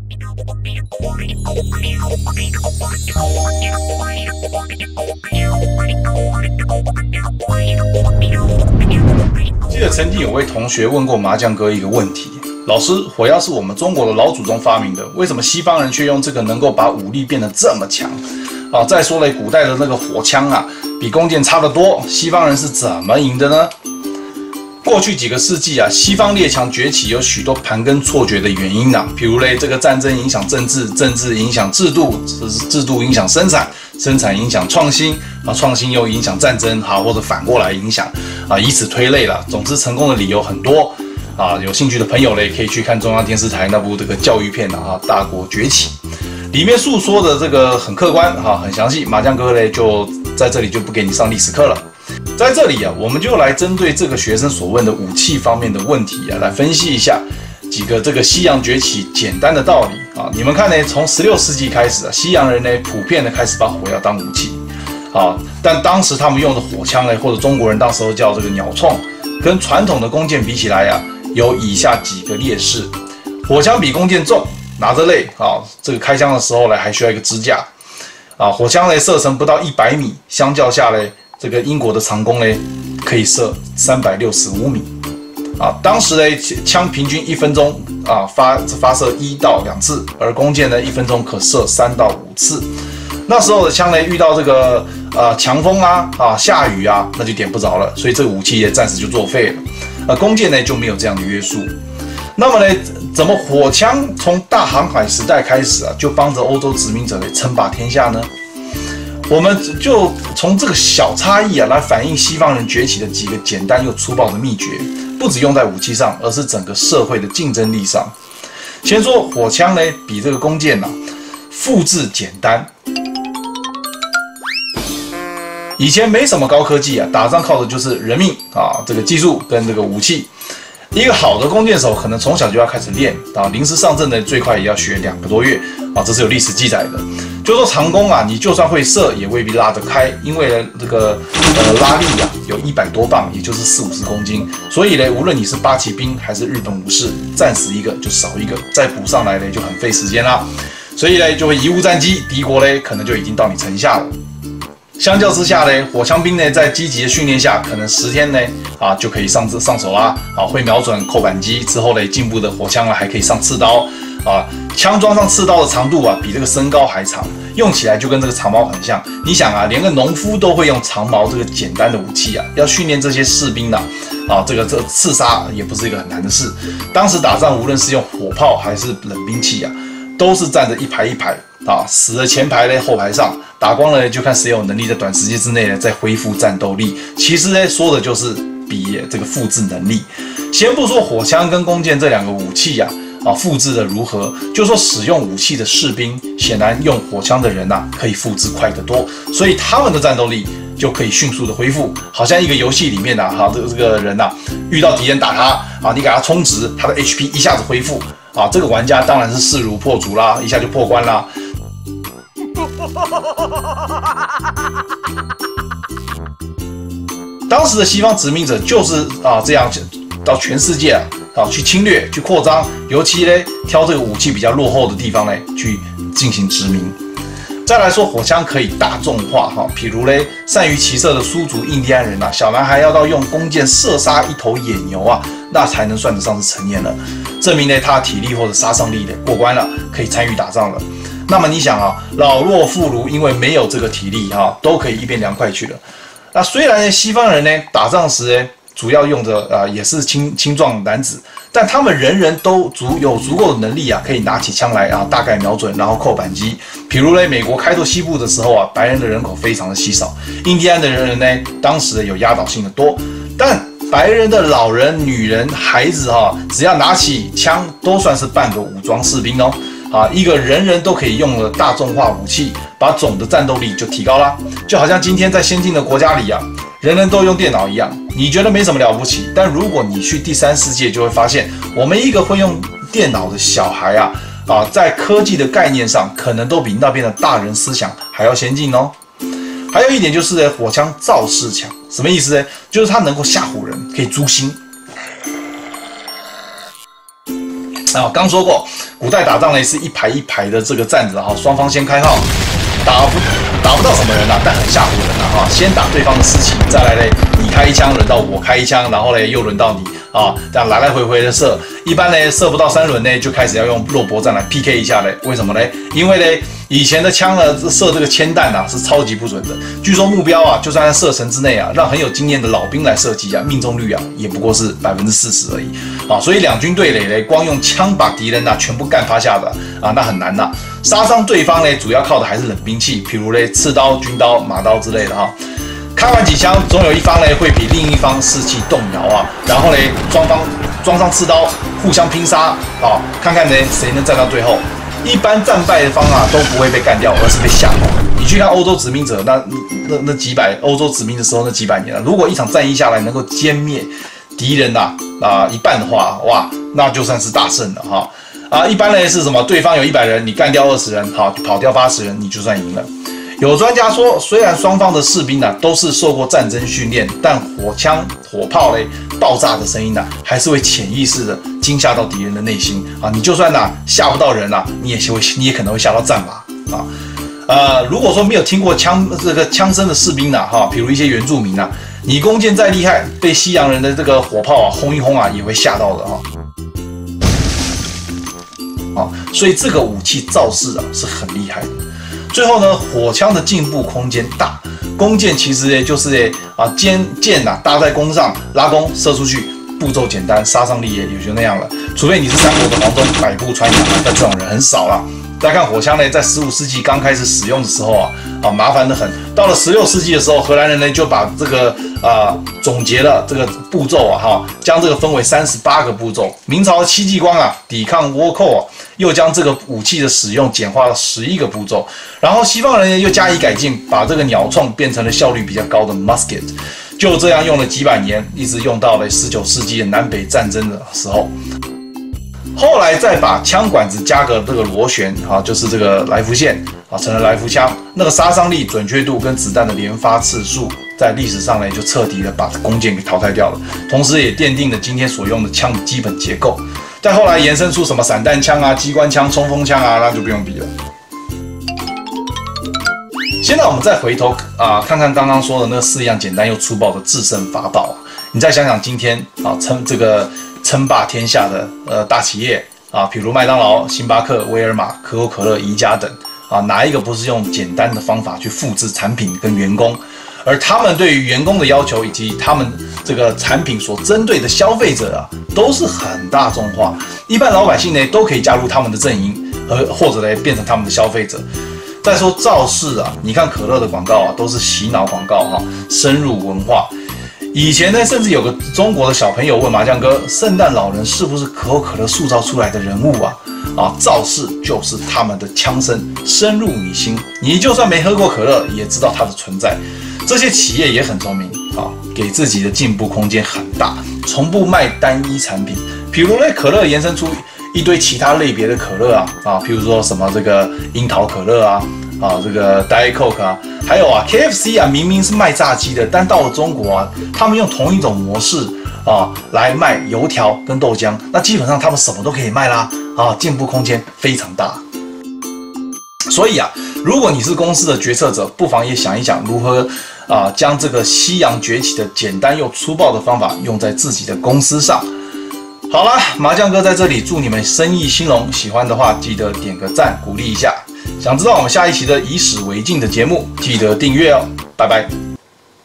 记得曾经有位同学问过麻将哥一个问题：老师，火药是我们中国的老祖宗发明的，为什么西方人却用这个能够把武力变得这么强？再说了，古代的那个火枪啊，比弓箭差得多，西方人是怎么赢的呢？过去几个世纪啊，西方列强崛起有许多盘根错节的原因啊，比如嘞，这个战争影响政治，政治影响制度，制度影响生产，生产影响创新啊，创新又影响战争啊，或者反过来影响啊，以此推类了。总之，成功的理由很多啊。有兴趣的朋友嘞，可以去看中央电视台那部这个教育片啊，《大国崛起》，里面诉说的这个很客观啊，很详细。麻将哥嘞就在这里就不给你上历史课了。在这里啊，我们就来针对这个学生所问的武器方面的问题啊，来分析一下几个这个西洋崛起简单的道理啊。你们看呢，从16世纪开始啊，西洋人呢普遍的开始把火药当武器啊，但当时他们用的火枪呢，或者中国人当时叫这个鸟铳，跟传统的弓箭比起来啊，有以下几个劣势：火枪比弓箭重，拿着累啊，这个开枪的时候呢还需要一个支架啊，火枪呢射程不到100米，相较下呢。这个英国的长弓呢，可以射365米，啊，当时呢枪平均1分钟啊发射1到2次，而弓箭呢1分钟可射3到5次。那时候的枪呢遇到这个强风啊下雨啊，那就点不着了，所以这个武器也暂时就作废了。弓箭呢就没有这样的约束。那么呢，怎么火枪从大航海时代开始啊，就帮着欧洲殖民者称霸天下呢？我们就从这个小差异啊，来反映西方人崛起的几个简单又粗暴的秘诀，不只用在武器上，而是整个社会的竞争力上。先说火枪呢，比这个弓箭啊，复制简单。以前没什么高科技啊，打仗靠的就是人命啊，这个技术跟这个武器。一个好的弓箭手可能从小就要开始练啊，临时上阵呢，最快也要学2个多月啊，这是有历史记载的。就说长弓啊，你就算会射，也未必拉得开，因为呢这个拉力啊有100多磅，也就是40-50公斤，所以呢，无论你是八旗兵还是日本武士，战死一个就少一个，再补上来呢就很费时间啦，所以呢就会贻误战机，敌国呢可能就已经到你城下了。相较之下呢，火枪兵呢在积极的训练下，可能10天呢就可以上手啦，会瞄准扣扳机之后呢，进步的火枪还可以上刺刀啊，枪装上刺刀的长度啊比这个身高还长，用起来就跟这个长矛很像。你想啊，连个农夫都会用长矛这个简单的武器啊，要训练这些士兵呢这个刺杀也不是一个很难的事。当时打仗无论是用火炮还是冷兵器啊，都是站着一排一排死了前排呢后排上，打光了就看谁有能力在短时间之内呢再恢复战斗力。其实呢说的就是比这个复制能力。先不说火枪跟弓箭这2个武器复制的如何，就说使用武器的士兵，显然用火枪的人可以复制快得多，所以他们的战斗力就可以迅速的恢复。好像一个游戏里面这个人遇到敌人打他你给他充值，他的 HP 一下子恢复这个玩家当然是势如破竹啦，一下就破关啦。当时的西方殖民者就是这样到全世界去侵略、去扩张，尤其呢挑这个武器比较落后的地方呢去进行殖民。再来说火枪可以大众化譬如呢善于骑射的苏族印第安人小男孩要到用弓箭射杀一头野牛那才能算得上是成年了，证明呢他的体力或者杀伤力呢过关了，可以参与打仗了。那么你想老弱妇孺因为没有这个体力都可以一边凉快去了。那虽然西方人呢打仗时呢主要用的也是青壮男子，但他们人人都有足够的能力可以拿起枪来大概瞄准，然后扣扳机。比如呢，美国开拓西部的时候白人的人口非常的稀少，印第安的人呢当时有压倒性的多，但白人的老人、女人、孩子只要拿起枪，都算是半个武装士兵哦。一个人人都可以用的大众化武器，把总的战斗力就提高啦。就好像今天在先进的国家里人人都用电脑一样，你觉得没什么了不起，但如果你去第三世界，就会发现我们一个会用电脑的小孩在科技的概念上，可能都比那边的大人思想还要先进哦。还有一点就是火枪造势强，什么意思呢？就是它能够吓唬人，可以诛心。刚说过，古代打仗呢是一排一排的这个站着哈，双方先开号，打不到什么人啊，但很吓唬人啊哈。先打对方的士气，再来嘞你开一枪，轮到我开一枪，然后嘞又轮到你啊，这样来来回回的射。一般嘞射不到3轮呢，就开始要用肉搏战来 PK 一下嘞。为什么嘞？因为嘞以前的枪呢射这个铅弹啊是超级不准的，据说目标啊就算在射程之内啊，让很有经验的老兵来射击啊，命中率啊也不过是40%而已啊。所以两军对垒嘞，光用枪把敌人啊全部干趴下的啊，那很难呐。杀伤对方嘞，主要靠的还是冷兵器，譬如嘞刺刀、军刀、马刀之类的哈。开完几枪，总有一方嘞会比另一方士气动摇啊，然后嘞双方装上刺刀，互相拼杀啊，看看呢谁能站到最后。一般战败的方啊都不会被干掉，而是被吓跑。你去看欧洲殖民者那几百欧洲殖民的时候那几百年了，如果一场战役下来能够歼灭敌人一半的话，哇，那就算是大胜了哈。一般呢是什么？对方有100人，你干掉20人，好，跑掉80人，你就算赢了。有专家说，虽然双方的士兵都是受过战争训练，但火枪、火炮嘞爆炸的声音还是会潜意识的惊吓到敌人的内心啊！你就算吓不到人你也可能会吓到战马啊！如果说没有听过枪声的士兵比如一些原住民你弓箭再厉害，被西洋人的这个火炮轰一轰也会吓到的所以这个武器造势是很厉害的。最后呢，火枪的进步空间大，弓箭其实就是箭搭在弓上，拉弓射出去，步骤简单，杀伤力也就那样了。除非你是三国的黄忠百步穿杨但这种人很少啦。再看火枪呢，在15世纪刚开始使用的时候麻烦得很。到了16世纪的时候，荷兰人呢就把这个总结了这个步骤将这个分为38个步骤。明朝的戚继光抵抗倭寇又将这个武器的使用简化了11个步骤。然后西方人又加以改进，把这个鸟铳变成了效率比较高的 musket。就这样用了几百年，一直用到了19世纪的南北战争的时候。后来再把枪管子加个这个螺旋就是这个来福线成了来福枪。那个杀伤力、准确度跟子弹的连发次数，在历史上呢就彻底的把弓箭给淘汰掉了，同时也奠定了今天所用的枪的基本结构。再后来延伸出什么散弹枪机关枪、冲锋枪那就不用比了。现在我们再回头看看刚刚说的那4样简单又粗暴的制胜法宝你再想想今天称霸天下的大企业比如麦当劳、星巴克、威尔玛、可口可乐、宜家等哪一个不是用简单的方法去复制产品跟员工？而他们对于员工的要求以及他们这个产品所针对的消费者都是很大众化，一般老百姓呢都可以加入他们的阵营，或者呢变成他们的消费者。再说造势你看可乐的广告都是洗脑广告深入文化。以前呢，甚至有个中国的小朋友问麻将哥，圣诞老人是不是可口可乐塑造出来的人物造势就是他们的枪声，深入你心，你就算没喝过可乐，也知道它的存在。这些企业也很聪明给自己的进步空间很大，从不卖单一产品。比如呢，可乐延伸出一堆其他类别的可乐譬如说什么这个樱桃可乐这个 Diet Coke 还有KFC 明明是卖炸鸡的，但到了中国他们用同一种模式来卖油条跟豆浆，那基本上他们什么都可以卖啦进步空间非常大。所以如果你是公司的决策者，不妨也想一想如何将这个西洋崛起的简单又粗暴的方法用在自己的公司上。好啦，麻将哥在这里祝你们生意兴隆，喜欢的话记得点个赞鼓励一下。想知道我们下一期的以史为镜的节目，记得订阅哦，拜拜。